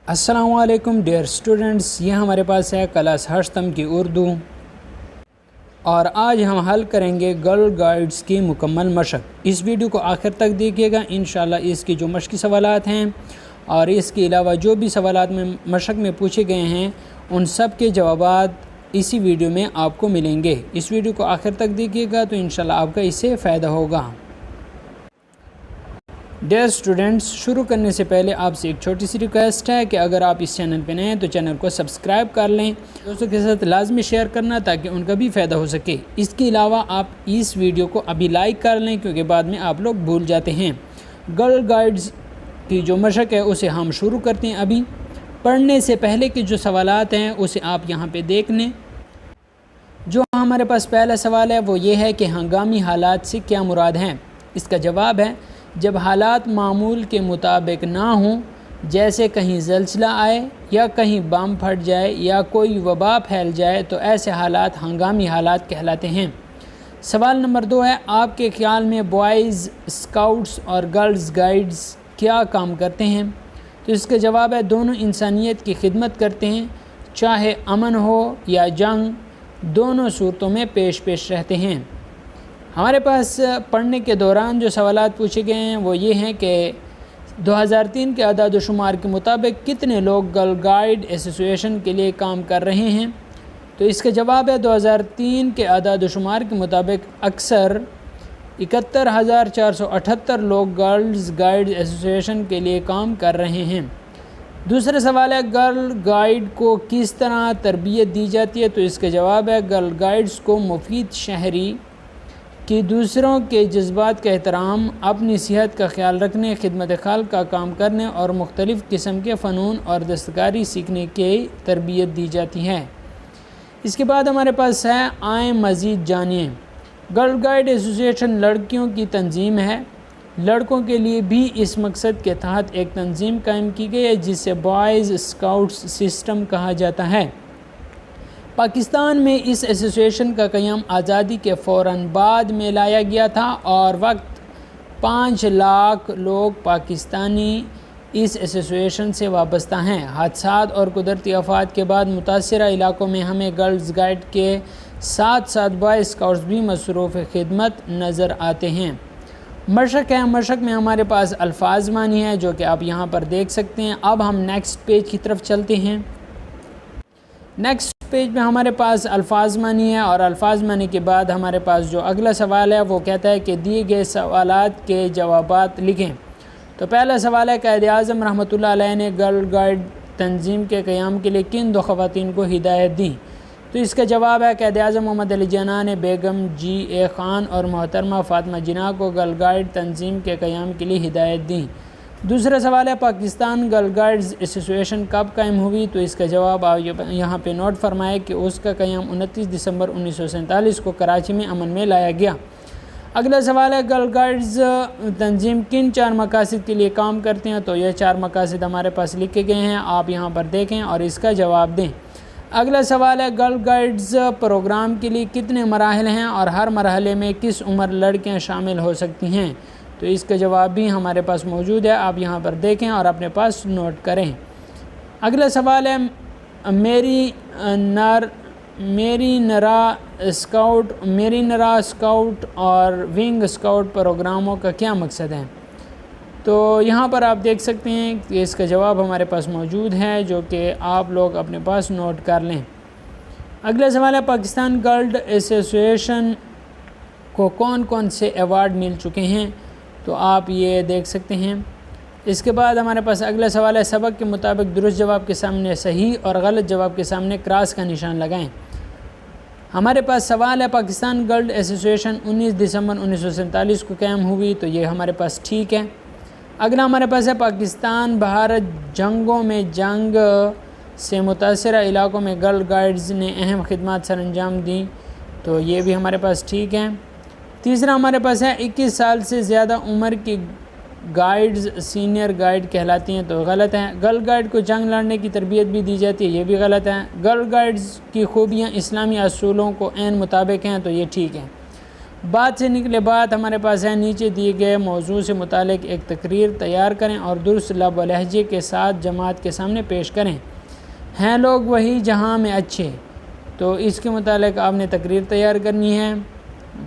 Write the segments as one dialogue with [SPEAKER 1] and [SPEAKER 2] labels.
[SPEAKER 1] السلام علیکم dear students, یہ ہمارے پاس ہے کلاس ہشتم کی اردو، اور آج ہم حل کریں گے گرل گائیڈز کی مکمل مشق۔ اس ویڈیو کو آخر تک دیکھیے گا، انشاءاللہ اس کی جو مشقی سوالات ہیں اور اس کے علاوہ جو بھی سوالات میں مشق میں پوچھے گئے ہیں ان سب کے جوابات اسی ویڈیو میں آپ کو ملیں گے۔ اس ویڈیو کو آخر تک دیکھیے گا تو انشاءاللہ آپ کا اس سے فائدہ ہوگا۔ ڈیئر اسٹوڈنٹس، شروع کرنے سے پہلے آپ سے ایک چھوٹی سی ریکویسٹ ہے کہ اگر آپ اس چینل پہ نئے ہیں تو چینل کو سبسکرائب کر لیں، دوستوں کے ساتھ لازمی شیئر کرنا تاکہ ان کا بھی فائدہ ہو سکے۔ اس کے علاوہ آپ اس ویڈیو کو ابھی لائک کر لیں کیونکہ بعد میں آپ لوگ بھول جاتے ہیں۔ گرل گائیڈز کی جو مشق ہے اسے ہم شروع کرتے ہیں۔ ابھی پڑھنے سے پہلے کے جو سوالات ہیں اسے آپ یہاں پہ دیکھ لیں۔ جو ہمارے پاس پہلا سوال ہے وہ یہ ہے کہ ہنگامی حالات سے کیا مراد ہے؟ اس کا جواب ہے جب حالات معمول کے مطابق نہ ہوں، جیسے کہیں زلزلہ آئے یا کہیں بم پھٹ جائے یا کوئی وبا پھیل جائے تو ایسے حالات ہنگامی حالات کہلاتے ہیں۔ سوال نمبر 2 ہے، آپ کے خیال میں بوائز اسکاؤٹس اور گرلز گائیڈز کیا کام کرتے ہیں؟ تو اس کا جواب ہے دونوں انسانیت کی خدمت کرتے ہیں، چاہے امن ہو یا جنگ، دونوں صورتوں میں پیش رہتے ہیں۔ ہمارے پاس پڑھنے کے دوران جو سوالات پوچھے گئے ہیں وہ یہ ہیں کہ 2003 کے اعداد و شمار کے مطابق کتنے لوگ گرل گائیڈ ایسوسی ایشن کے لیے کام کر رہے ہیں؟ تو اس کا جواب ہے 2003 کے اعداد و شمار کے مطابق اکثر 71,478 لوگ گرلز گائیڈ ایسوسی ایشن کے لیے کام کر رہے ہیں۔ دوسرا سوال ہے، گرل گائیڈ کو کس طرح تربیت دی جاتی ہے؟ تو اس کا جواب ہے گرل گائیڈز کو مفید شہری کہ دوسروں کے جذبات کا احترام، اپنی صحت کا خیال رکھنے، خدمت خلق کا کام کرنے اور مختلف قسم کے فنون اور دستکاری سیکھنے کی تربیت دی جاتی ہے۔ اس کے بعد ہمارے پاس ہے، آئیں مزید جانیں۔ گرل گائیڈ ایسوسی ایشن لڑکیوں کی تنظیم ہے۔ لڑکوں کے لیے بھی اس مقصد کے تحت ایک تنظیم قائم کی گئی ہے جسے بوائز اسکاؤٹس سسٹم کہا جاتا ہے۔ پاکستان میں اس ایسوسی ایشن کا قیام آزادی کے فوراً بعد میں لایا گیا تھا اور وقت 5 لاکھ لوگ پاکستانی اس ایسوسی ایشن سے وابستہ ہیں۔ حادثات اور قدرتی آفات کے بعد متاثرہ علاقوں میں ہمیں گرلز گائیڈ کے ساتھ ساتھ بوائے اسکاؤٹس بھی مصروف خدمت نظر آتے ہیں۔ مشق ہے، مشق میں ہمارے پاس الفاظ معنی ہے جو کہ آپ یہاں پر دیکھ سکتے ہیں۔ اب ہم نیکسٹ پیج کی طرف چلتے ہیں۔ نیکسٹ پیج میں ہمارے پاس الفاظ معنی ہے اور الفاظ معنی کے بعد ہمارے پاس جو اگلا سوال ہے وہ کہتا ہے کہ دیے گئے سوالات کے جوابات لکھیں۔ تو پہلا سوال ہے، قائد اعظم رحمۃ اللہ علیہ نے گرل گائیڈ تنظیم کے قیام کے لیے کن 2 خواتین کو ہدایت دی؟ تو اس کا جواب ہے قائد اعظم محمد علی جناح نے بیگم جی اے خان اور محترمہ فاطمہ جناح کو گرل گائیڈ تنظیم کے قیام کے لیے ہدایت دی۔ دوسرا سوال ہے، پاکستان گرل گائیڈز ایسوسی ایشن کب قائم ہوئی؟ تو اس کا جواب آپ یہاں پہ نوٹ فرمائے کہ اس کا قیام 29 دسمبر 1947 کو کراچی میں عمل میں لایا گیا۔ اگلا سوال ہے، گرل گائیڈز تنظیم کن 4 مقاصد کے لیے کام کرتے ہیں؟ تو یہ 4 مقاصد ہمارے پاس لکھے گئے ہیں، آپ یہاں پر دیکھیں اور اس کا جواب دیں۔ اگلا سوال ہے، گرل گائیڈز پروگرام کے لیے کتنے مراحل ہیں اور ہر مرحلے میں کس عمر لڑکیاں شامل ہو سکتی ہیں؟ تو اس کا جواب بھی ہمارے پاس موجود ہے، آپ یہاں پر دیکھیں اور اپنے پاس نوٹ کریں۔ اگلا سوال ہے، میری نرا اسکاؤٹ اور ونگ اسکاؤٹ پروگراموں کا کیا مقصد ہے؟ تو یہاں پر آپ دیکھ سکتے ہیں کہ اس کا جواب ہمارے پاس موجود ہے جو کہ آپ لوگ اپنے پاس نوٹ کر لیں۔ اگلا سوال ہے، پاکستان گرل ایسوسی ایشن کو کون سے ایوارڈ مل چکے ہیں؟ تو آپ یہ دیکھ سکتے ہیں۔ اس کے بعد ہمارے پاس اگلا سوال ہے، سبق کے مطابق درست جواب کے سامنے صحیح اور غلط جواب کے سامنے کراس کا نشان لگائیں۔ ہمارے پاس سوال ہے، پاکستان گرل ایسوسی ایشن 19 دسمبر 1947 کو قائم ہوئی، تو یہ ہمارے پاس ٹھیک ہے۔ اگلا ہمارے پاس ہے، پاکستان بھارت جنگوں میں جنگ سے متاثرہ علاقوں میں گرل گائیڈز نے اہم خدمات سر انجام دیں، تو یہ بھی ہمارے پاس ٹھیک ہے۔ تیسرا ہمارے پاس ہے، 21 سال سے زیادہ عمر کی گائیڈز سینئر گائیڈ کہلاتی ہیں، تو غلط ہے۔ گرل گائیڈ کو جنگ لڑنے کی تربیت بھی دی جاتی ہے، یہ بھی غلط ہے۔ گرل گائیڈز کی خوبیاں اسلامی اصولوں کو عین مطابق ہیں، تو یہ ٹھیک ہے۔ بات سے نکلے بات ہمارے پاس ہے، نیچے دیے گئے موضوع سے متعلق ایک تقریر تیار کریں اور درست لب و لہجے کے ساتھ جماعت کے سامنے پیش کریں۔ ہیں لوگ وہی جہاں میں اچھے، تو اس کے متعلق آپ نے تقریر تیار کرنی ہے۔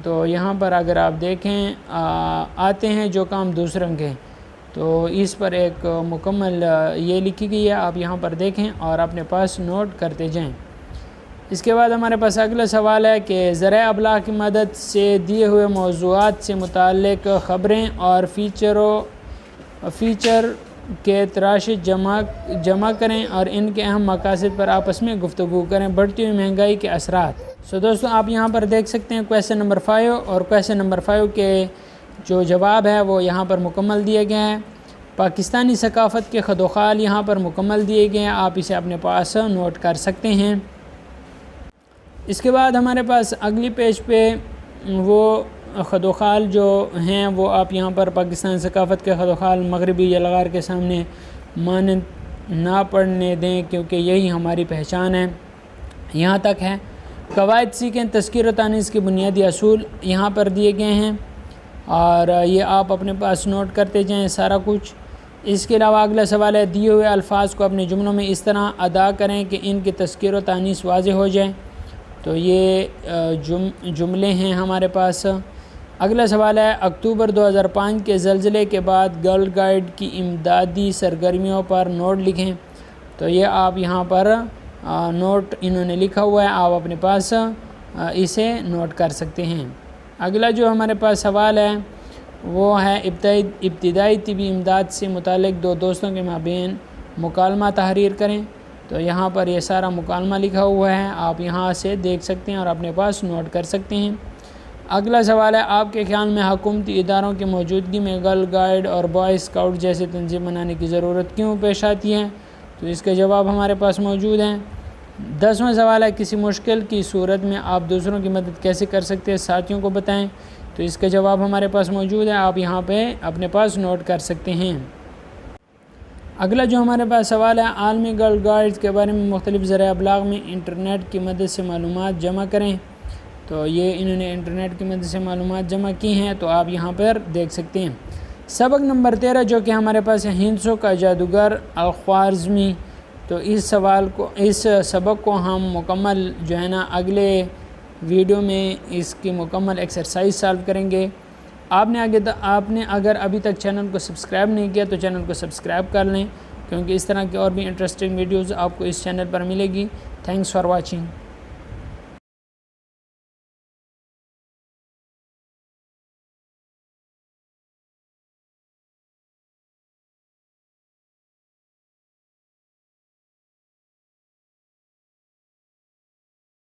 [SPEAKER 1] تو یہاں پر اگر آپ دیکھیں آتے ہیں جو کام دوسروں کے، تو اس پر ایک مکمل یہ لکھی گئی ہے، آپ یہاں پر دیکھیں اور اپنے پاس نوٹ کرتے جائیں۔ اس کے بعد ہمارے پاس اگلا سوال ہے کہ ذرائع ابلاغ کی مدد سے دیے ہوئے موضوعات سے متعلق خبریں اور فیچر کے تراشے جمع کریں اور ان کے اہم مقاصد پر آپس میں گفتگو کریں۔ بڑھتی ہوئی مہنگائی کے اثرات۔ دوستو آپ یہاں پر دیکھ سکتے ہیں کویسچن نمبر 5 اور کویسچن نمبر 5 کے جو جواب ہے وہ یہاں پر مکمل دیے گئے ہیں۔ پاکستانی ثقافت کے خد و خال یہاں پر مکمل دیے گئے ہیں، آپ اسے اپنے پاس نوٹ کر سکتے ہیں۔ اس کے بعد ہمارے پاس اگلی پیج پہ وہ خد و خال جو ہیں وہ آپ یہاں پر پاکستانی ثقافت کے خد و خال مغربی یلغار کے سامنے مانند نہ پڑھنے دیں کیونکہ یہی ہماری پہچان ہے۔ یہاں تک ہے قواعد سیکھیں، تذکیر و تانیث کے بنیادی اصول یہاں پر دیے گئے ہیں اور یہ آپ اپنے پاس نوٹ کرتے جائیں سارا کچھ۔ اس کے علاوہ اگلا سوال ہے دیے ہوئے الفاظ کو اپنے جملوں میں اس طرح ادا کریں کہ ان کی تذکیر و تانیث واضح ہو جائے۔ تو یہ جملے ہیں ہمارے پاس۔ اگلا سوال ہے اکتوبر 2005 کے زلزلے کے بعد گرل گائیڈ کی امدادی سرگرمیوں پر نوٹ لکھیں۔ تو یہ آپ یہاں پر نوٹ انہوں نے لکھا ہوا ہے، آپ اپنے پاس اسے نوٹ کر سکتے ہیں۔ اگلا جو ہمارے پاس سوال ہے وہ ہے ابتدائی طبی امداد سے متعلق دو دوستوں کے مابین مکالمہ تحریر کریں۔ تو یہاں پر یہ سارا مکالمہ لکھا ہوا ہے، آپ یہاں سے دیکھ سکتے ہیں اور اپنے پاس نوٹ کر سکتے ہیں۔ اگلا سوال ہے آپ کے خیال میں حکومتی اداروں کی موجودگی میں گرل گائیڈ اور بوائے اسکاؤٹ جیسے تنظیم بنانے کی ضرورت کیوں پیش آتی ہے؟ تو اس کے جواب ہمارے پاس موجود ہیں۔ 10واں سوال ہے کسی مشکل کی صورت میں آپ دوسروں کی مدد کیسے کر سکتے ہیں، ساتھیوں کو بتائیں۔ تو اس کا جواب ہمارے پاس موجود ہے، آپ یہاں پہ اپنے پاس نوٹ کر سکتے ہیں۔ اگلا جو ہمارے پاس سوال ہے عالمی گرل گائیڈ کے بارے میں مختلف ذرائع ابلاغ میں انٹرنیٹ کی مدد سے معلومات جمع کریں۔ تو یہ انہوں نے انٹرنیٹ کی مدد سے معلومات جمع کی ہیں، تو آپ یہاں پر دیکھ سکتے ہیں۔ سبق نمبر 13 جو کہ ہمارے پاس ہے ہندسوں کا جادوگر الخوارزمی۔ تو اس سبق کو ہم مکمل جو ہے نا اگلے ویڈیو میں اس کی مکمل ایکسرسائز سالو کریں گے۔ آپ نے اگر ابھی تک چینل کو سبسکرائب نہیں کیا تو چینل کو سبسکرائب کر لیں کیونکہ اس طرح کی اور بھی انٹرسٹنگ ویڈیوز آپ کو اس چینل پر ملے گی۔ Thanks for watching.